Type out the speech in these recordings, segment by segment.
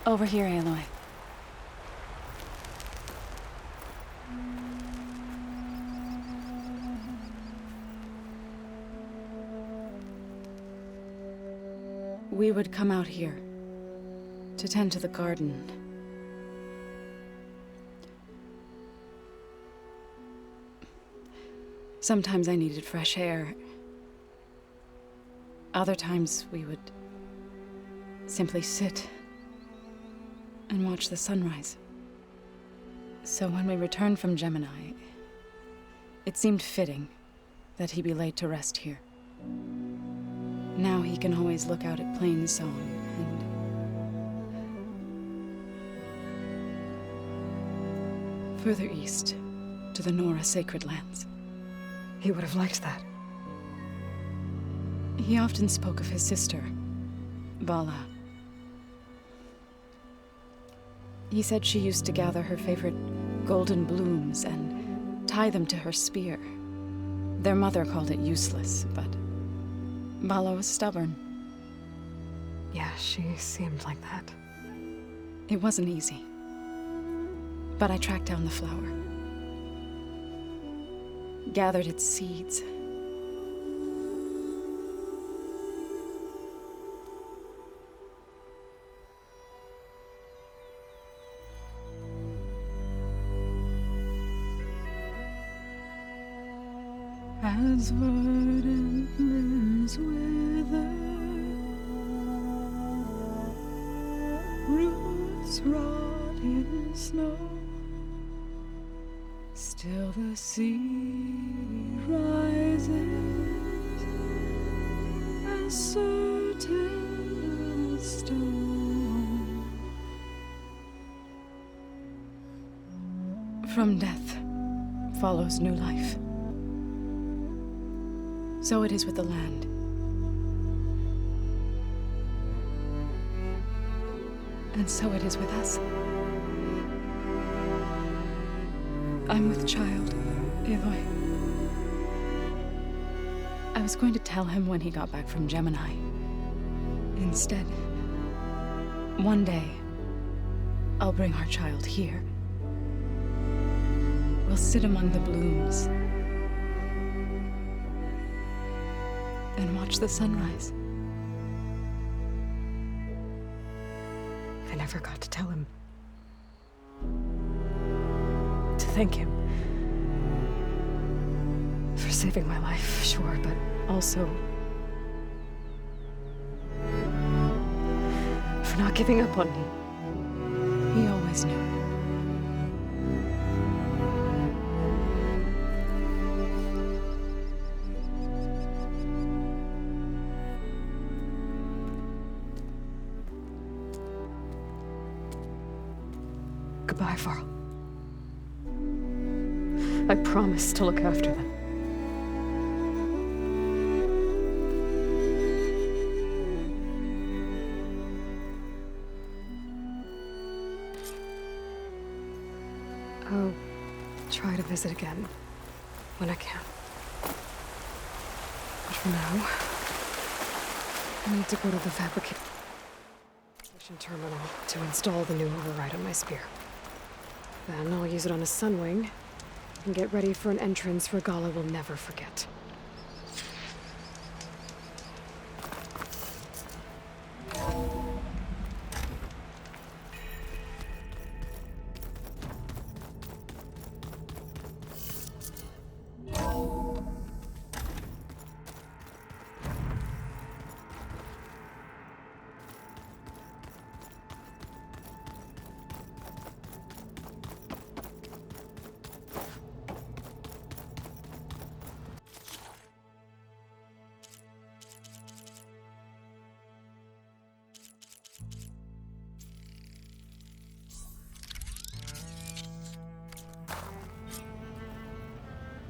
Over here, Aloy. We would come out here to tend to the garden. Sometimes I needed fresh air. Other times we would simply sit and watch the sunrise. So when we returned from Gemini, it seemed fitting that he be laid to rest here. Now he can always look out at Plains Zone and further east to the Nora Sacred Lands. He would have liked that. He often spoke of his sister, Bala. He said she used to gather her favorite golden blooms and tie them to her spear. Their mother called it useless, but Bala was stubborn. Yeah, she seemed like that. It wasn't easy. But I tracked down the flower. Gathered its seeds. As verdant limbs wither, roots rot in snow, still the sea rises, as certain as stone. From death follows new life. So it is with the land. And so it is with us. I'm with child, Aloy. I was going to tell him when he got back from Gemini. Instead, one day, I'll bring our child here. We'll sit among the blooms and watch the sunrise. I never got to tell him. To thank him. For saving my life, sure, but also for not giving up on me. He always knew. Goodbye, Varl. I promise to look after them. I'll try to visit again when I can. But for now, I need to go to the fabrication terminal to install the new override on my spear. Then I'll use it on a sunwing and get ready for an entrance Regala will never forget.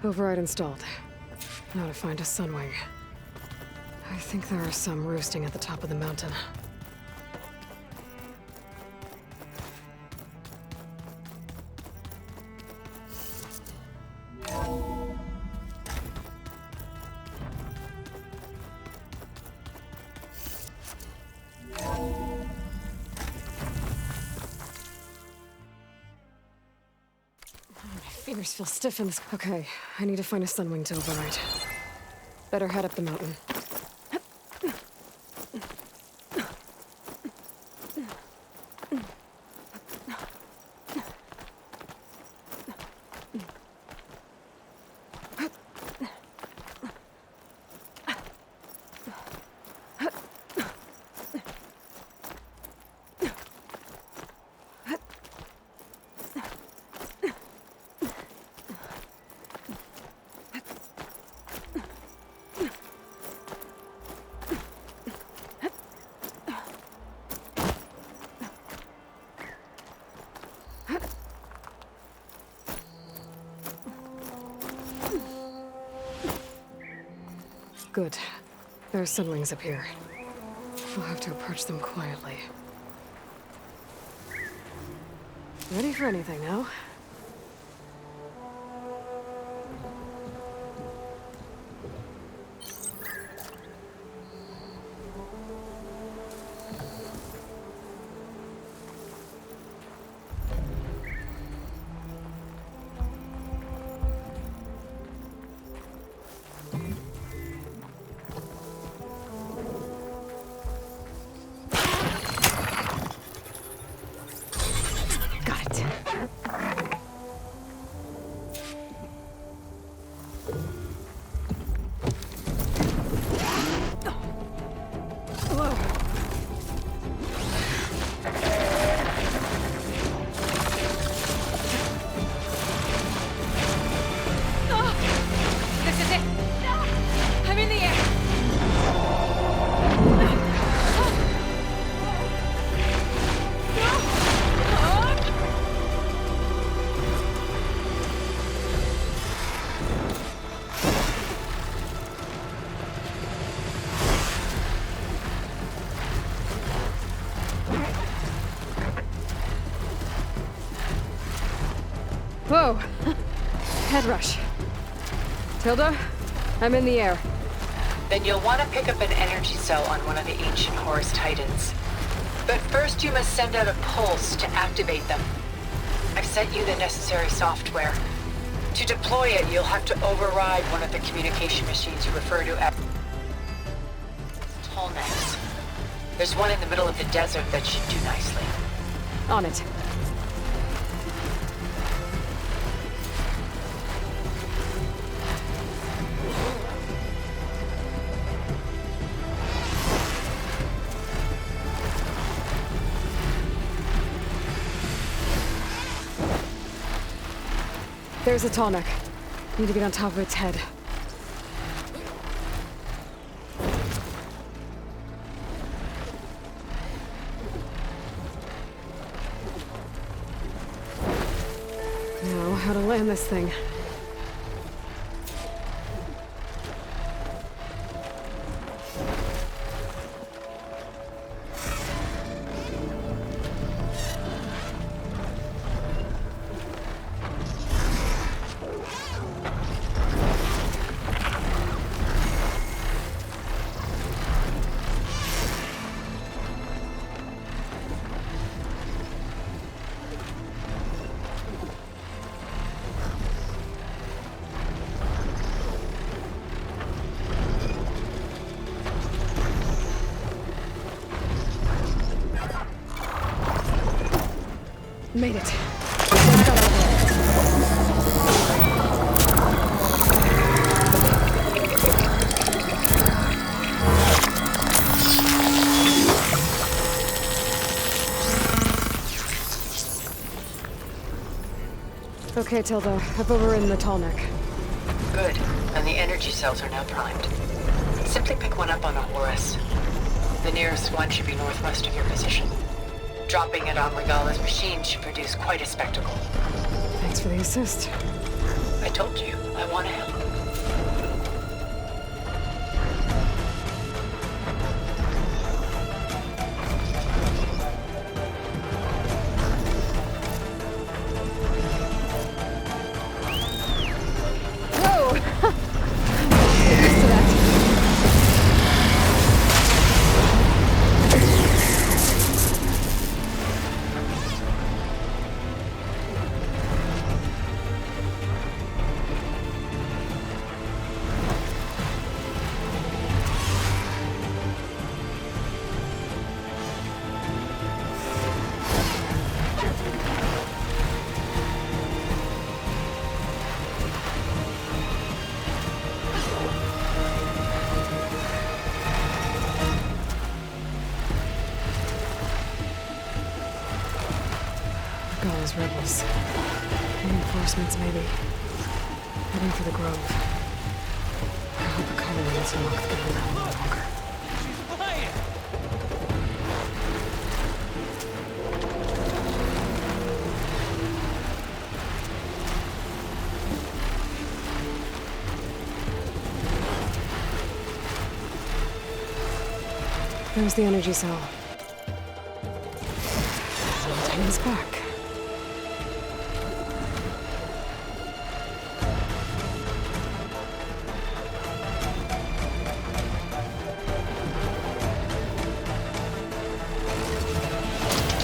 Override installed. Now to find a sunwing. I think there are some roosting at the top of the mountain. shoulders feel stiff in this. Okay, I need to find a sunwing to override. Better head up the mountain. Good. There are sunwings up here. We'll have to approach them quietly. Ready for anything now? Whoa! Head rush. Tilda, I'm in the air. Then you'll want to pick up an energy cell on one of the ancient Horus Titans. But first you must send out a pulse to activate them. I've sent you the necessary software. To deploy it, you'll have to override one of the communication machines you refer to as Tallnecks. There's one in the middle of the desert that should do nicely. On it. There's a Tallneck. Need to get on top of its head. Now, how to land this thing. Made it. Okay, Tilda. I've overridden the Tallneck. Good. And the energy cells are now primed. Simply pick one up on a Horus. The nearest one should be northwest of your position. Dropping it on Regala's machine should produce quite a spectacle. Thanks for the assist. I told you, I want to help. those rebels. Reinforcements, maybe. Heading for the grove. I hope the color wants to lock the ground down a little longer. There's the energy cell. Titan's back.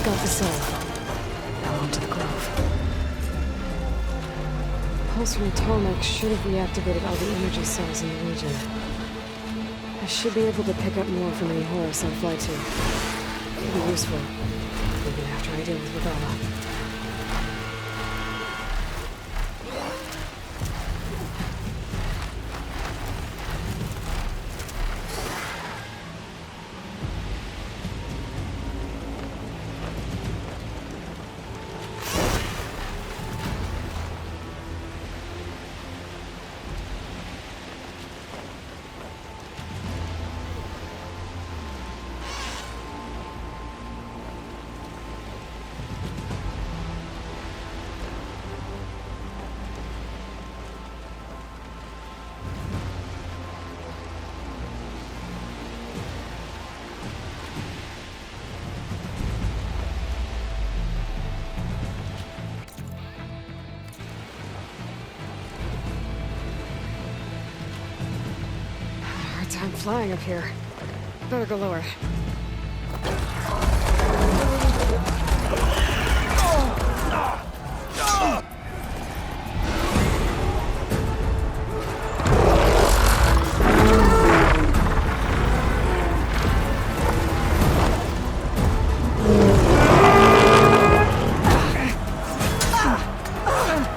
Got the cell. Now onto the grove. Pulse from Tomek should have reactivated all the energy cells in the region. I should be able to pick up more from any Horus I fly to. It'll be useful, even after I deal with Regala. I'm flying up here. Better go lower.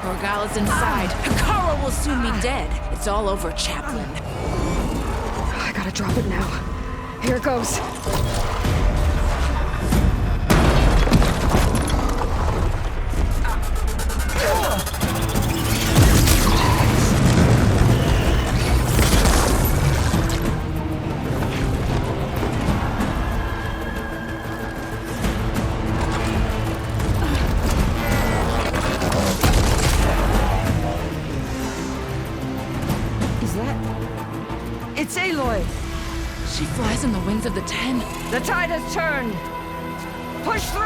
Regala's inside. Hikaru will soon be dead. It's all over, Chaplain. I gotta drop it now. Here it goes. It's Aloy! She flies in the winds of the Ten. The tide has turned! Push through!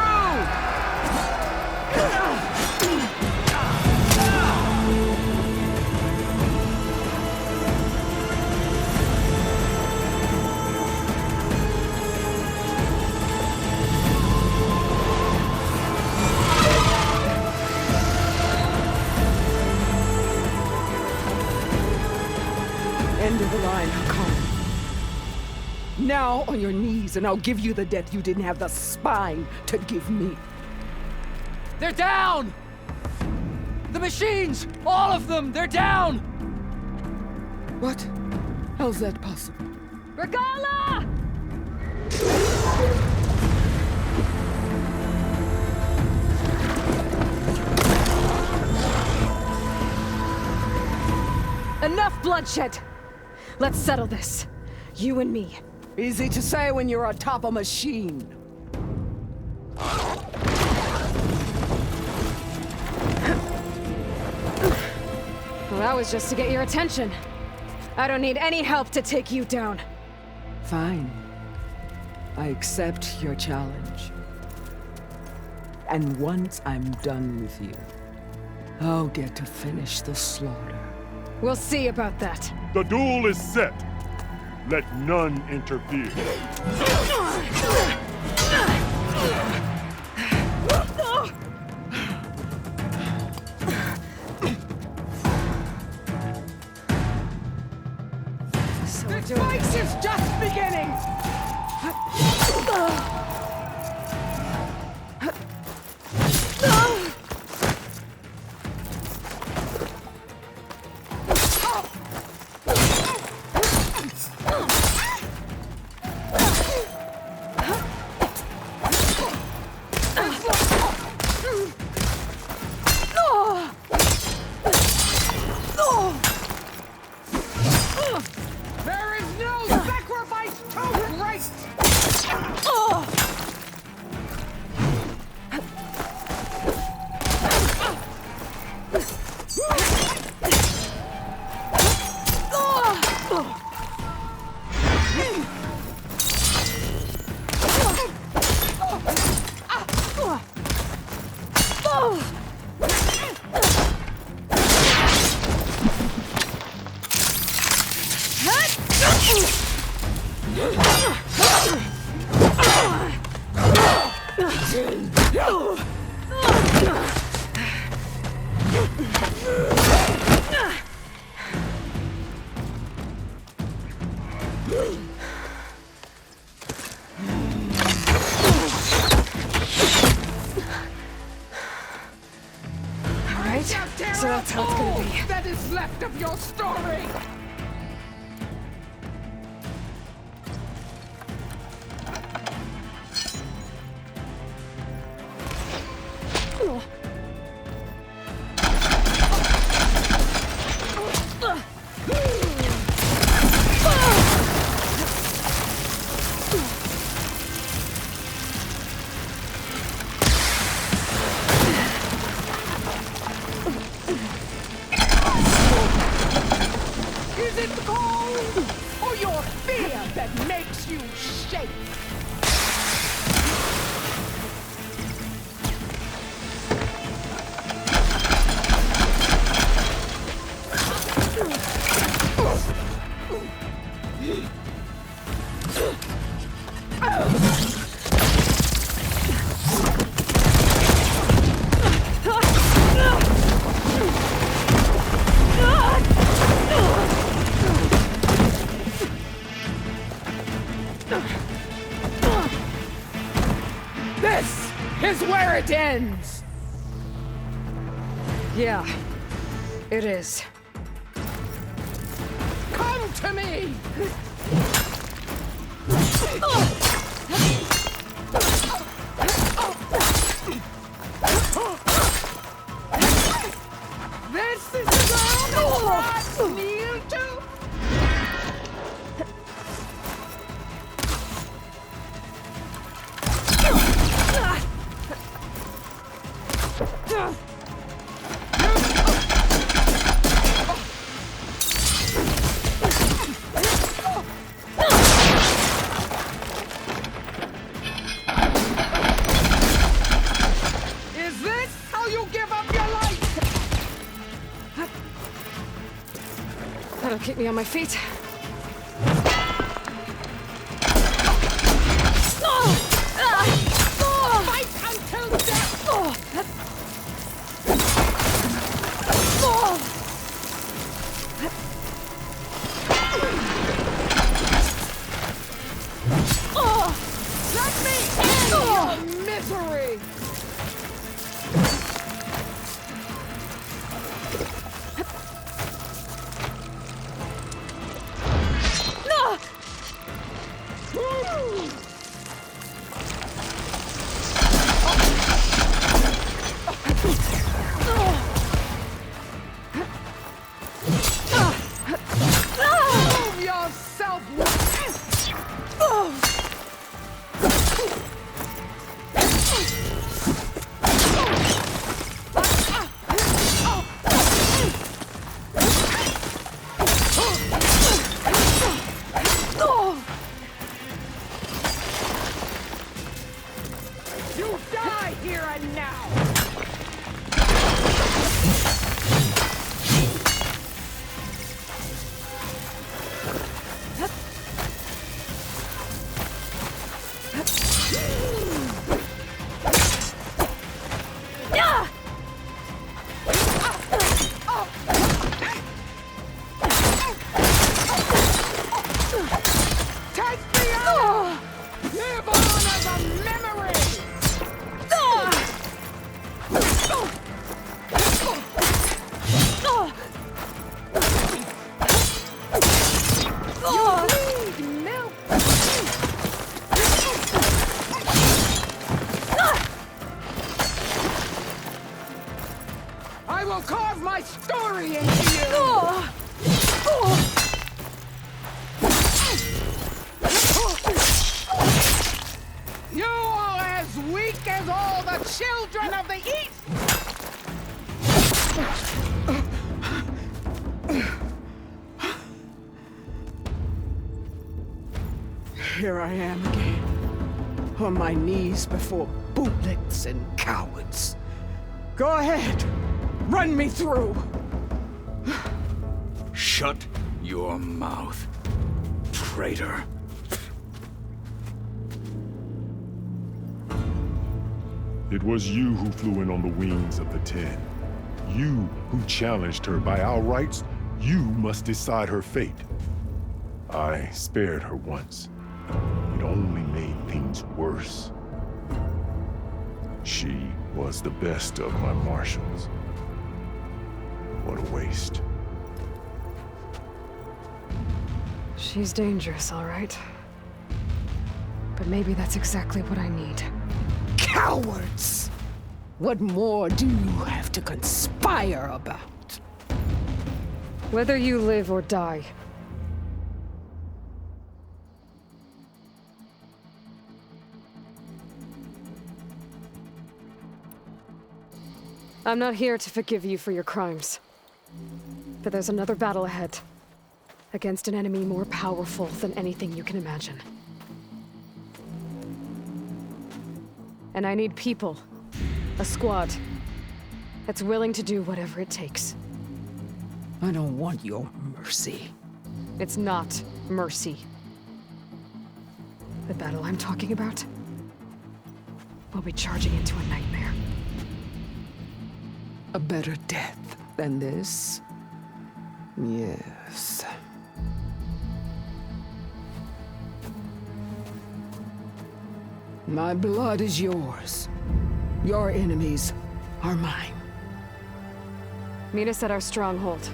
End of the line, Hikaru. Now on your knees, and I'll give you the death you didn't have the spine to give me. They're down! The machines! All of them! They're down! What? How's that possible? Regala! Enough bloodshed! Let's settle this. You and me. Easy to say when you're atop a machine. Well, that was just to get your attention. I don't need any help to take you down. Fine. I accept your challenge. And once I'm done with you, I'll get to finish the slaughter. We'll see about that. The duel is set. Let none interfere. This fight is just beginning! Alright, so that's how it's gonna be. That is left of your story! Is it the cold or your fear that makes you shake? This is where it ends! Yeah, it is. Come to me! This is the girl that brought me to? Is this how you give up your life? That'll keep me on my feet. Fight until death! Let me end your misery! Prove yourself! You die here and now! Take me out! Live on as a memory! You bleed milk! I will carve my story into you! You are as weak as all the children of the East! Here I am again, on my knees before bootlets and cowards. Go ahead, run me through. Shut your mouth, traitor. It was you who flew in on the wings of the 10. You who challenged her. By our rights, you must decide her fate. I spared her once. It only made things worse. She was the best of my marshals. What a waste. She's dangerous, all right. But maybe that's exactly what I need. Cowards! What more do you have to conspire about? Whether you live or die. I'm not here to forgive you for your crimes. But there's another battle ahead. Against an enemy more powerful than anything you can imagine. And I need people. A squad. That's willing to do whatever it takes. I don't want your mercy. It's not mercy. The battle I'm talking about will be charging into a nightmare. A better death than this? Yes. My blood is yours. Your enemies are mine. Meet us at our stronghold,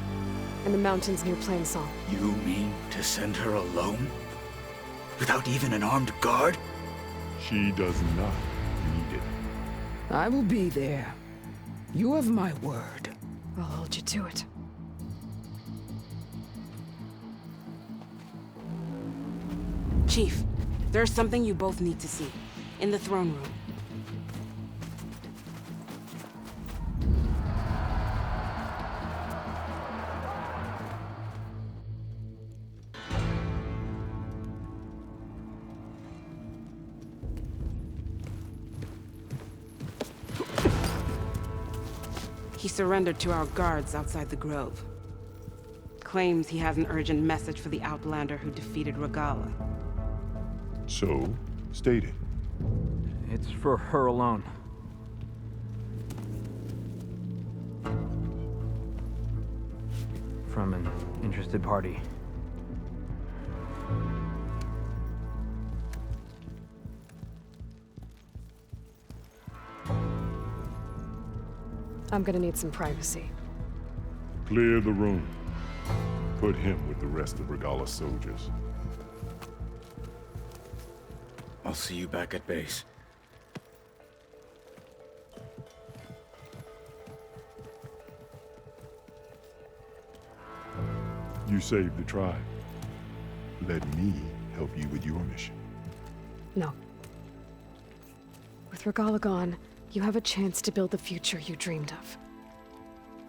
in the mountains near Plainsong. You mean to send her alone? Without even an armed guard? She does not need it. I will be there. You have my word. I'll hold you to it. Chief, there's something you both need to see. In the throne room. He surrendered to our guards outside the grove. Claims he has an urgent message for the Outlander who defeated Regala. So, state it. It's for her alone. From an interested party. I'm gonna need some privacy. Clear the room. Put him with the rest of Regala's soldiers. I'll see you back at base. You saved the tribe. Let me help you with your mission. No. With Regala gone, you have a chance to build the future you dreamed of.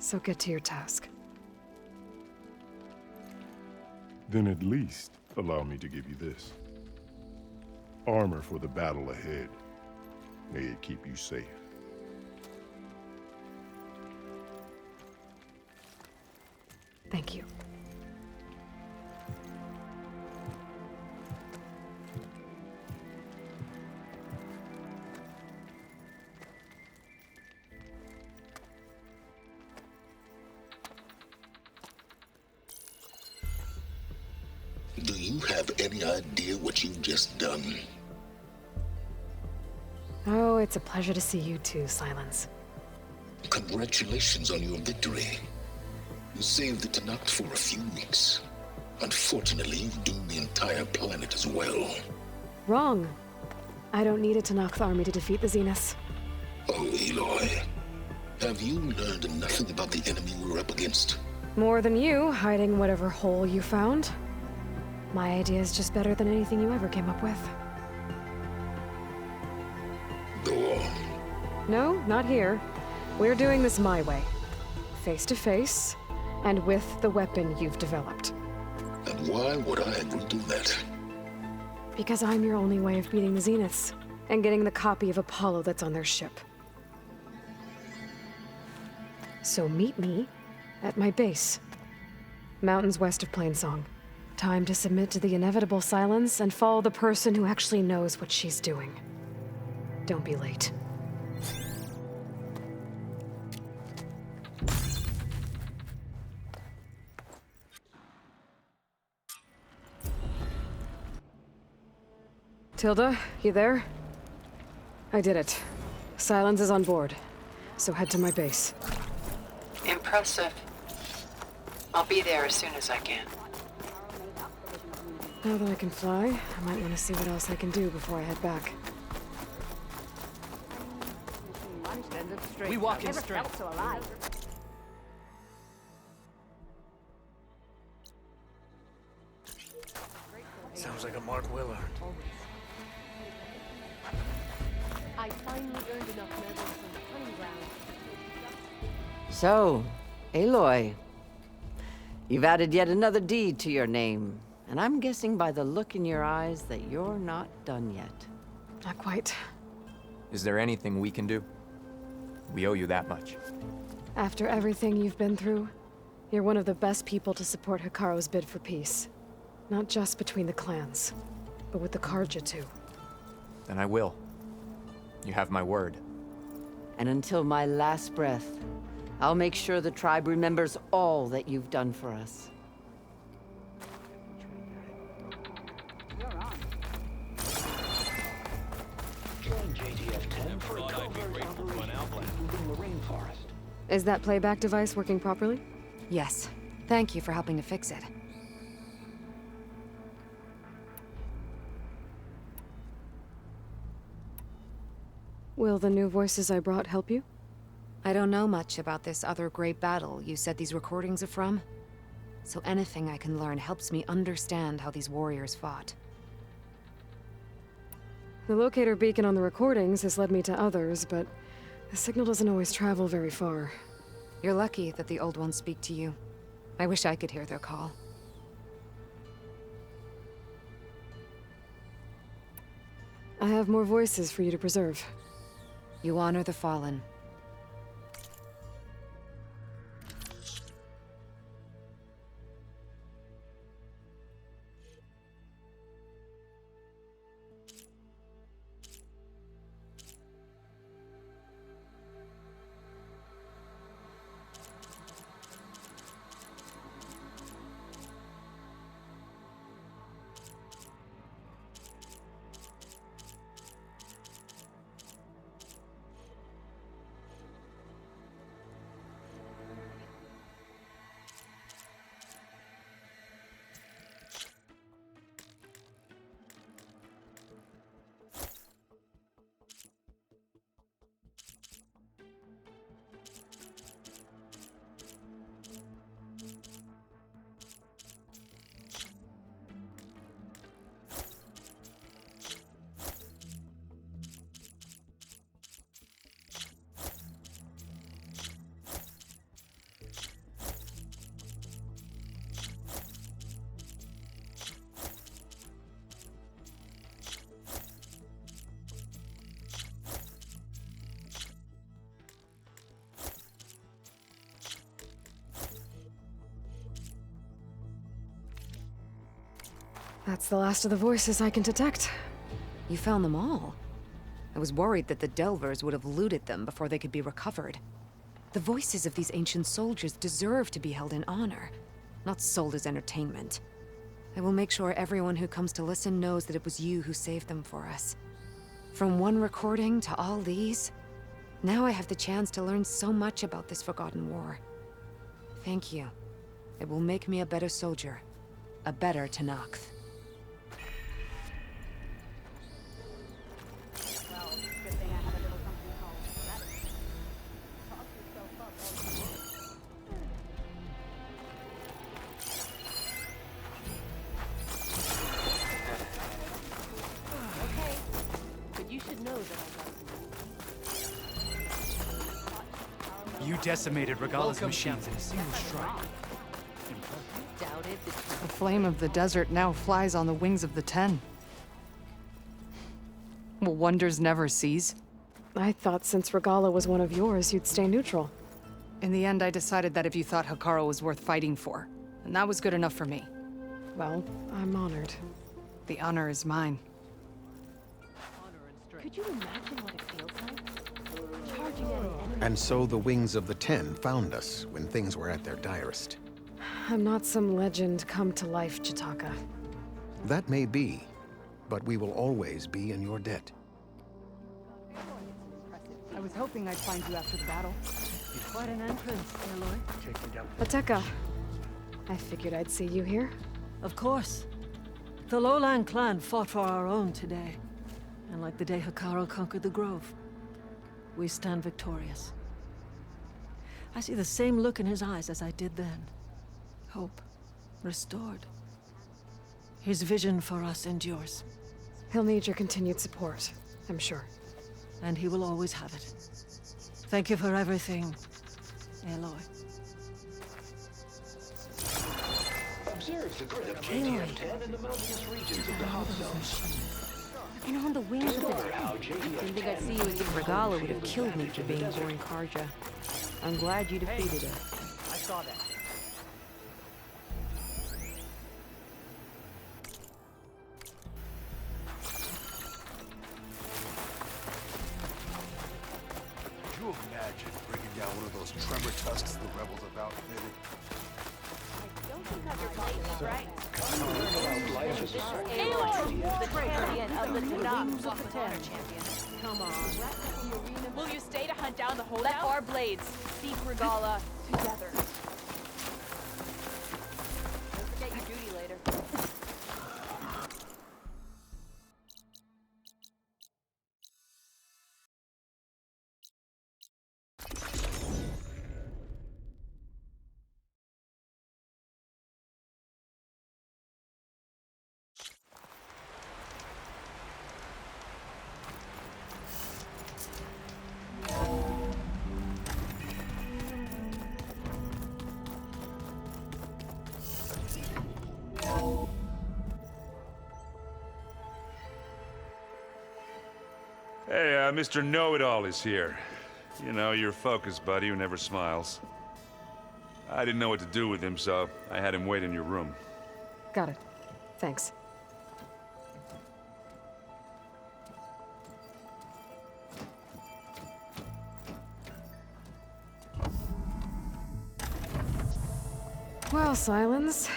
So get to your task. Then at least allow me to give you this. Armor for the battle ahead. May it keep you safe. Thank you. Do you have any idea what you've just done? Oh, it's a pleasure to see you too, Silence. Congratulations on your victory. You saved the Tanakh for a few weeks. Unfortunately, you've doomed the entire planet as well. Wrong. I don't need a Tanakh army to defeat the Zeniths. Oh, Aloy. Have you learned nothing about the enemy we're up against? More than you, hiding whatever hole you found. My idea is just better than anything you ever came up with. Go on. No, not here. We're doing this my way. Face to face, and with the weapon you've developed. And why would I agree to that? Because I'm your only way of beating the Zeniths, and getting the copy of Apollo that's on their ship. So meet me at my base. Mountains west of Plainsong. Time to submit to the inevitable silence and follow the person who actually knows what she's doing. Don't be late. Tilda, you there? I did it. Silence is on board, so head to my base. Impressive. I'll be there as soon as I can. Now that I can fly, I might want to see what else I can do before I head back. We walk in straight. Sounds like a Mark Willard. I finally earned enough medals from the hunting ground. So, Aloy, you've added yet another deed to your name, and I'm guessing by the look in your eyes that you're not done yet. Not quite. Is there anything we can do? We owe you that much. After everything you've been through, you're one of the best people to support Hikaru's bid for peace. Not just between the clans, but with the Karja too. Then I will. You have my word. And until my last breath, I'll make sure the tribe remembers all that you've done for us. Is that playback device working properly? Yes. Thank you for helping to fix it. Will the new voices I brought help you? I don't know much about this other great battle you said these recordings are from. So anything I can learn helps me understand how these warriors fought. The locator beacon on the recordings has led me to others, but the signal doesn't always travel very far. You're lucky that the old ones speak to you. I wish I could hear their call. I have more voices for you to preserve. You honor the fallen. That's the last of the voices I can detect. You found them all. I was worried that the Delvers would have looted them before they could be recovered. The voices of these ancient soldiers deserve to be held in honor, not sold as entertainment. I will make sure everyone who comes to listen knows that it was you who saved them for us. From one recording to all these, now I have the chance to learn so much about this forgotten war. Thank you. It will make me a better soldier, a better Tenakth. You decimated Regala's machines in a single strike. The flame of the desert now flies on the wings of the Ten. Will wonders never cease? I thought since Regala was one of yours, you'd stay neutral. In the end, I decided that if you thought Hikaru was worth fighting for, and that was good enough for me. Well, I'm honored. The honor is mine. Could you imagine what it feels like? Charging at an enemy. And so the wings of the Ten found us when things were at their direst. I'm not some legend come to life, Chitaka. That may be, but we will always be in your debt. I was hoping I'd find you after the battle. Quite an entrance, Aloy. Ateka. I figured I'd see you here. Of course. The Lowland clan fought for our own today. And like the day Hekarro conquered the Grove, we stand victorious. I see the same look in his eyes as I did then. Hope. Restored. His vision for us endures. He'll need your continued support, I'm sure. And he will always have it. Thank you for everything, Aloy. Observe the grid of JDF-10 in the mountainous regions of the hot zone. And on the wings of the town. Didn't think I'd see you again. Regala would have killed me for being born Karja. I'm glad you defeated her. I saw that. Could you imagine bringing down one of those tremor tusks the rebels have outfitted? Don't think I'm your place, right? Aloy, the champion of the Wings of the Ten. Come on. Will you stay to hunt down the holdout? Let our blades seek Regala together. Don't forget your duty later. Hey, Mr. Know-It-All is here. You know, your focus buddy who never smiles. I didn't know what to do with him, so I had him wait in your room. Got it. Thanks. Well, Silence.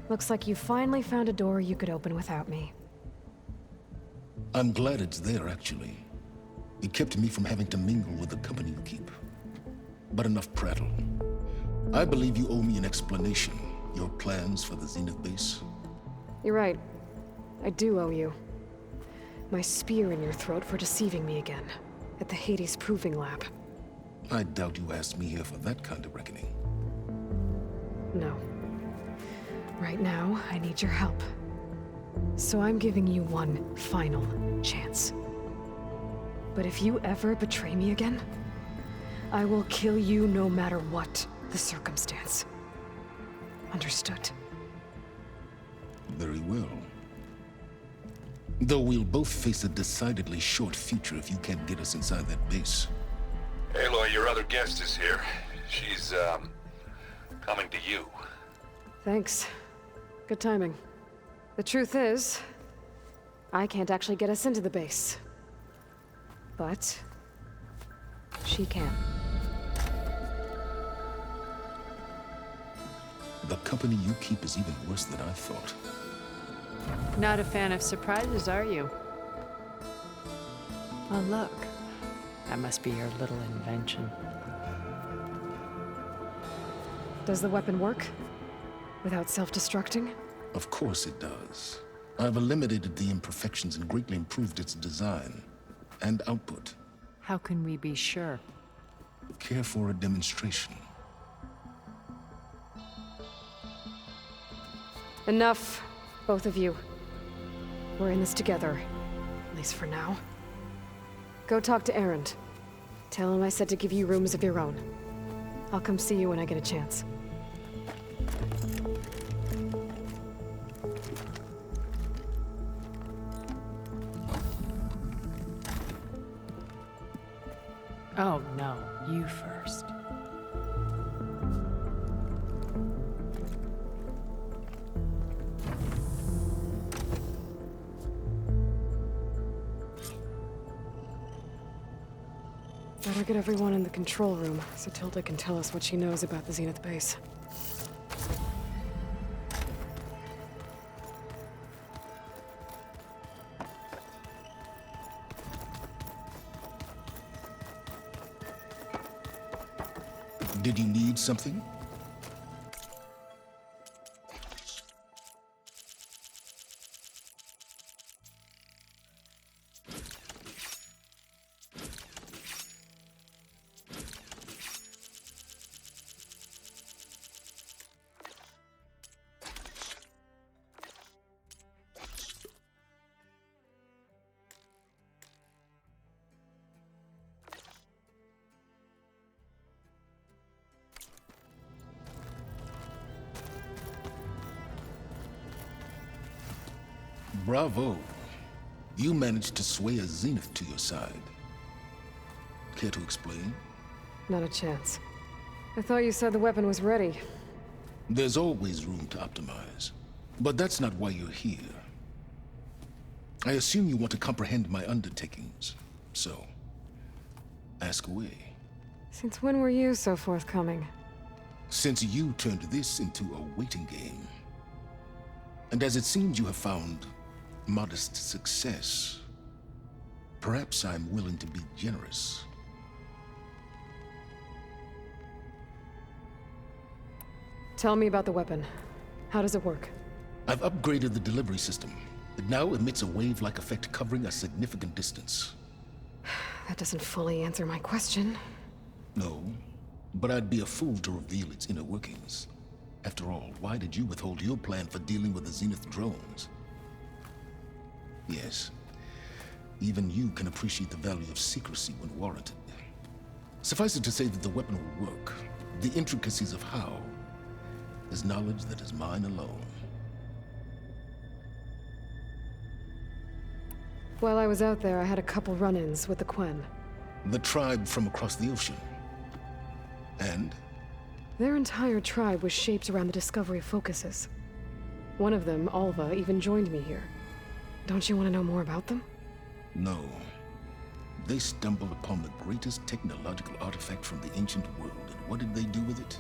Looks like you finally found a door you could open without me. I'm glad it's there, actually. It kept me from having to mingle with the company you keep. But enough prattle. I believe you owe me an explanation. Your plans for the Zenith base. You're right. I do owe you. My spear in your throat for deceiving me again. At the Hades Proving Lab. I doubt you asked me here for that kind of reckoning. No. Right now, I need your help. So I'm giving you one final chance. But if you ever betray me again, I will kill you no matter what the circumstance. Understood? Very well. Though we'll both face a decidedly short future if you can't get us inside that base. Aloy, your other guest is here. She's, coming to you. Thanks. Good timing. The truth is, I can't actually get us into the base. But she can. The company you keep is even worse than I thought. Not a fan of surprises, are you? Oh, look. That must be your little invention. Does the weapon work? Without self-destructing? Of course it does. I've eliminated the imperfections and greatly improved its design and output. How can we be sure? Care for a demonstration? Enough, both of you. We're in this together, at least for now. Go talk to Erend. Tell him I said to give you rooms of your own. I'll come see you when I get a chance. Oh, no. You first. Better get everyone in the control room so Tilda can tell us what she knows about the Zenith base. Did you need something? Bravo. You managed to sway a Zenith to your side. Care to explain? Not a chance. I thought you said the weapon was ready. There's always room to optimize. But that's not why you're here. I assume you want to comprehend my undertakings. So, ask away. Since when were you so forthcoming? Since you turned this into a waiting game. And as it seems you have found modest success, perhaps I'm willing to be generous. Tell me about the weapon. How does it work? I've upgraded the delivery system. It now emits a wave-like effect covering a significant distance. That doesn't fully answer my question. No, but I'd be a fool to reveal its inner workings. After all, why did you withhold your plan for dealing with the Zenith drones? Yes, even you can appreciate the value of secrecy when warranted. Suffice it to say that the weapon will work. The intricacies of how is knowledge that is mine alone. While I was out there, I had a couple run-ins with the Quen. The tribe from across the ocean. And? Their entire tribe was shaped around the discovery focuses. One of them, Alva, even joined me here. Don't you want to know more about them? No. They stumbled upon the greatest technological artifact from the ancient world, and what did they do with it?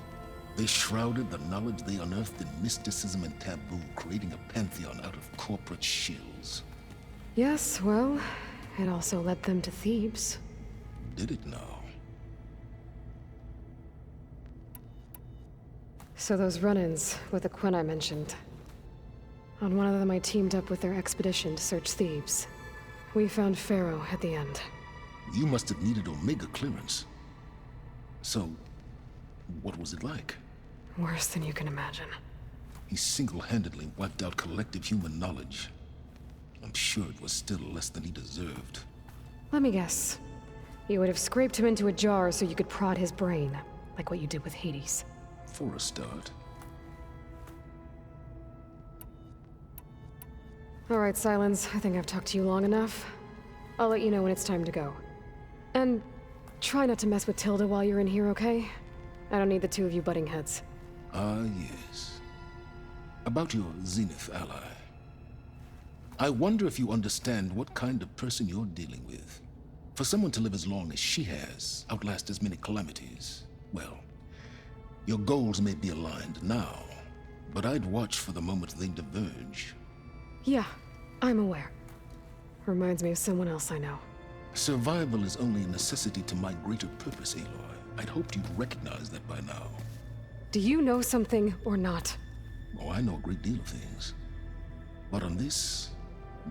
They shrouded the knowledge they unearthed in mysticism and taboo, creating a pantheon out of corporate shills. Yes, well, it also led them to Thebes. Did it now? So those run-ins with the Quen I mentioned. On one of them I teamed up with their expedition to search Thebes. We found Pharaoh at the end. You must have needed Omega clearance. So, what was it like? Worse than you can imagine. He single-handedly wiped out collective human knowledge. I'm sure it was still less than he deserved. Let me guess. You would have scraped him into a jar so you could prod his brain, like what you did with Hades. For a start. All right, Silence. I think I've talked to you long enough. I'll let you know when it's time to go. And try not to mess with Tilda while you're in here, okay? I don't need the two of you butting heads. Ah, yes. About your Zenith ally. I wonder if you understand what kind of person you're dealing with. For someone to live as long as she has, outlast as many calamities, well, your goals may be aligned now, but I'd watch for the moment they diverge. Yeah, I'm aware. Reminds me of someone else I know. Survival is only a necessity to my greater purpose, Aloy. I'd hoped you'd recognize that by now. Do you know something or not? Oh, I know a great deal of things. But on this,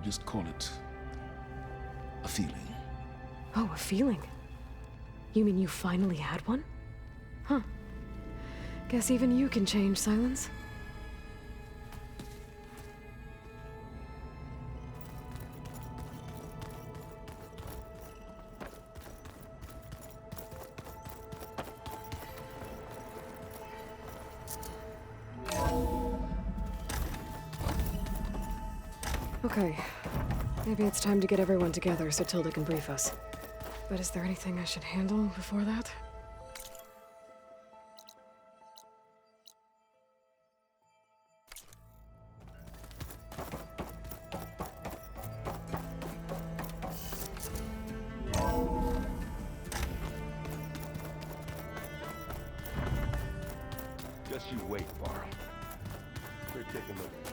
just call it a feeling. Oh, a feeling? You mean you finally had one? Huh. Guess even you can change, Silence. Okay. Maybe it's time to get everyone together so Tilda can brief us. But is there anything I should handle before that? Just you wait, Varl. We're taking a